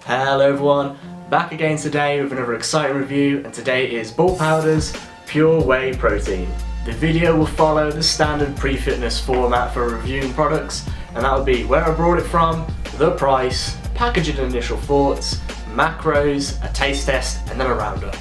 Hello everyone, back again today with another exciting review, and today is Bulk Powders Pure Whey Protein. The video will follow the standard pre-fitness format for reviewing products, and that would be where I brought it from, the price, packaging and initial thoughts, macros, a taste test, and then a roundup.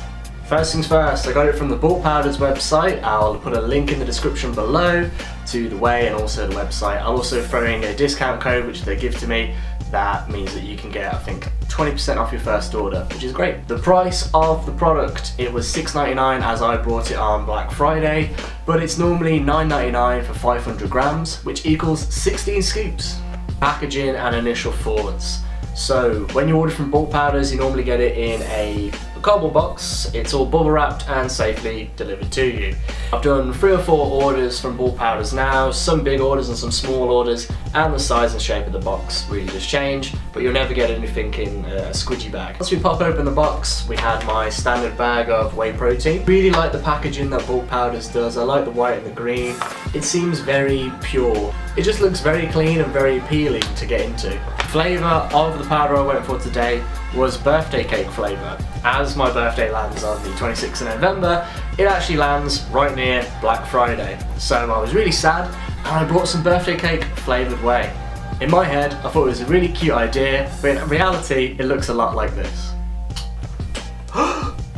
First things first, I got it from the Bulk Powders website. I'll put a link in the description below to the whey and also the website. I'll also throw in a discount code which they give to me. That means that you can get, I think, 20% off your first order, which is great. The price of the product, it was $6.99 as I brought it on Black Friday, but it's normally $9.99 for 500 grams, which equals 16 scoops. Packaging and initial thoughts. So when you order from Bulk Powders, you normally get it in a cardboard box. It's all bubble wrapped and safely delivered to you. I've done 3 or 4 orders from Bulk Powders now, some big orders and some small orders, and the size and shape of the box really does change, but you'll never get anything in a squidgy bag. Once we pop open the box, we had my standard bag of whey protein. Really like the packaging that Bulk Powders does. I like the white and the green. It seems very pure. It just looks very clean and very appealing to get into. Flavour of the powder I went for today was birthday cake flavour. As my birthday lands on the 26th of November, it actually lands right near Black Friday. So I was really sad and I brought some birthday cake flavoured whey. In my head, I thought it was a really cute idea, but in reality, it looks a lot like this.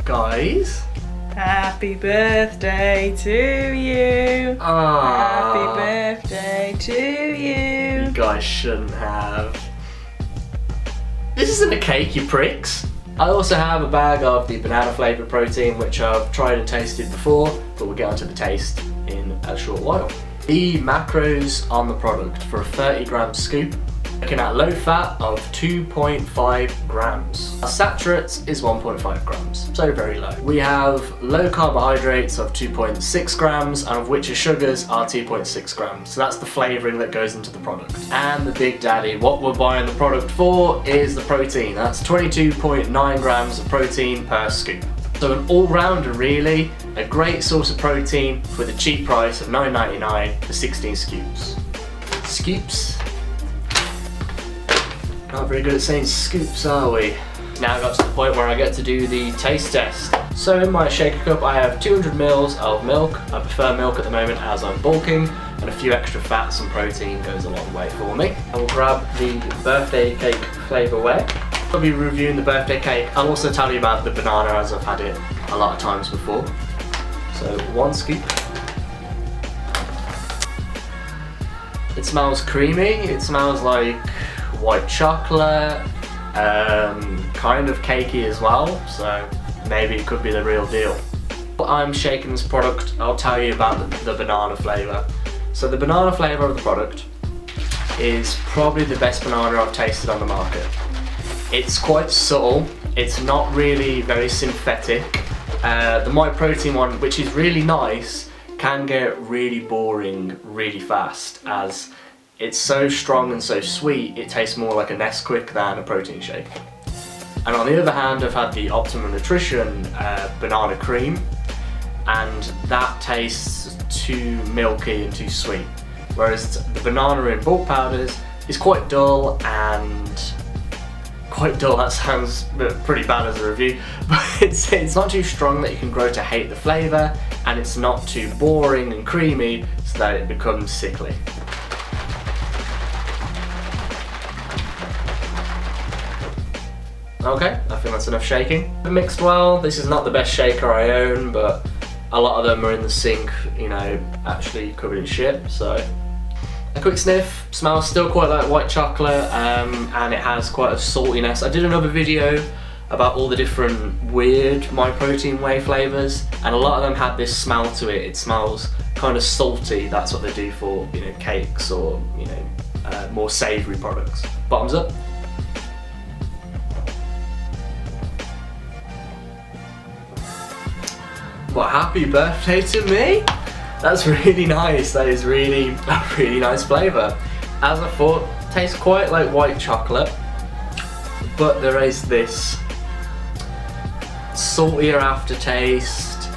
Guys. Happy birthday to you. Happy birthday to you. You guys shouldn't have. This isn't a cake, you pricks. I also have a bag of the banana flavoured protein, which I've tried and tasted before, but we'll get onto the taste in a short while. The macros on the product for a 30-gram scoop, looking at low fat of 2.5 grams. Our saturates is 1.5 grams, so very low. We have low carbohydrates of 2.6 grams, and of which the sugars are 2.6 grams. So that's the flavouring that goes into the product. And the big daddy, what we're buying the product for, is the protein. That's 22.9 grams of protein per scoop. So an all-rounder really, a great source of protein with a cheap price of $9.99 for 16 scoops. Scoops? Not very good at saying scoops, are we? Now I got to the point where I get to do the taste test. So in my shaker cup I have 200 ml of milk. I prefer milk at the moment as I'm bulking, and a few extra fats and protein goes a long way for me. I will grab the birthday cake flavour whey. I'll be reviewing the birthday cake. I'll also tell you about the banana as I've had it a lot of times before. So 1 scoop. It smells creamy, it smells like white chocolate, kind of cakey as well, so maybe it could be the real deal. But I'm shaking this product, I'll tell you about the banana flavour. So the banana flavour of the product is probably the best banana I've tasted on the market. It's quite subtle, it's not really very synthetic. The My Protein one, which is really nice, can get really boring really fast, as it's so strong and so sweet, it tastes more like a Nesquik than a protein shake. And on the other hand, I've had the Optimum Nutrition banana cream, and that tastes too milky and too sweet. Whereas the banana in Bulk Powders is quite dull, and that sounds pretty bad as a review, but it's not too strong that you can grow to hate the flavour, and it's not too boring and creamy so that it becomes sickly. Okay, I think that's enough shaking. It mixed well. This is not the best shaker I own, but a lot of them are in the sink, you know, actually covered in shit, so. A quick sniff, smells still quite like white chocolate, and it has quite a saltiness. I did another video about all the different weird My Protein whey flavours, and a lot of them had this smell to it. It smells kind of salty. That's what they do for, you know, cakes or, you know, more savoury products. Bottoms up. Well, happy birthday to me! That's really nice. That is really a really nice flavour. As I thought, tastes quite like white chocolate, but there is this saltier aftertaste.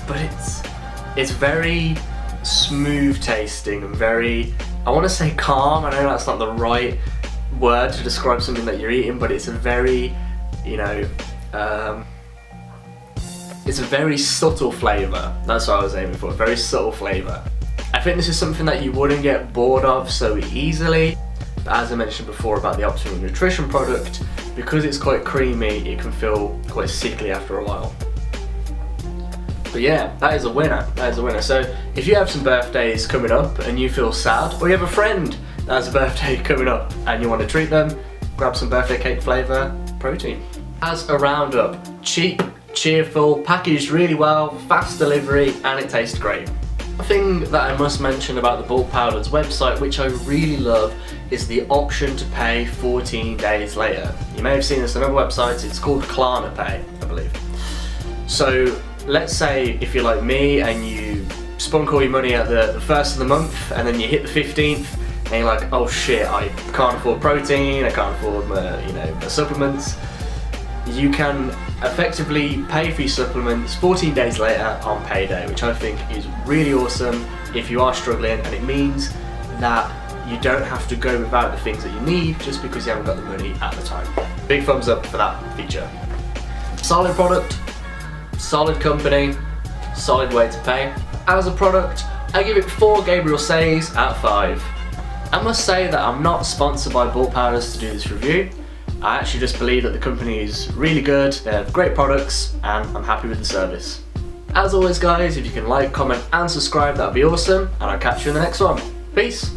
But it's very smooth tasting and very, I want to say calm. I know that's not the right word to describe something that you're eating, but it's a very, you know, it's a very subtle flavour. That's what I was aiming for, a very subtle flavour. I think this is something that you wouldn't get bored of so easily. But as I mentioned before about the optimum nutrition product, because it's quite creamy, it can feel quite sickly after a while. But yeah, that is a winner, that is a winner. So if you have some birthdays coming up and you feel sad, or you have a friend that has a birthday coming up and you want to treat them, grab some birthday cake flavour protein. As a roundup, cheap, cheerful, packaged really well, fast delivery, and it tastes great. One thing that I must mention about the Bulk Powders website, which I really love, is the option to pay 14 days later. You may have seen this on other websites, it's called Klarna Pay, I believe. So let's say if you're like me and you spunk all your money at the first of the month and then you hit the 15th and you're like, oh shit, I can't afford protein, I can't afford my, you know, my supplements. You can effectively pay for your supplements 14 days later on payday, which I think is really awesome if you are struggling, and it means that you don't have to go without the things that you need just because you haven't got the money at the time. Big thumbs up for that feature. Solid product, solid company, solid way to pay. As a product, I give it 4 Gabriel Says out of 5. I must say that I'm not sponsored by Bulk Powders to do this review. I actually just believe that the company is really good, they have great products, and I'm happy with the service. As always guys, if you can like, comment and subscribe, that would be awesome, and I'll catch you in the next one. Peace!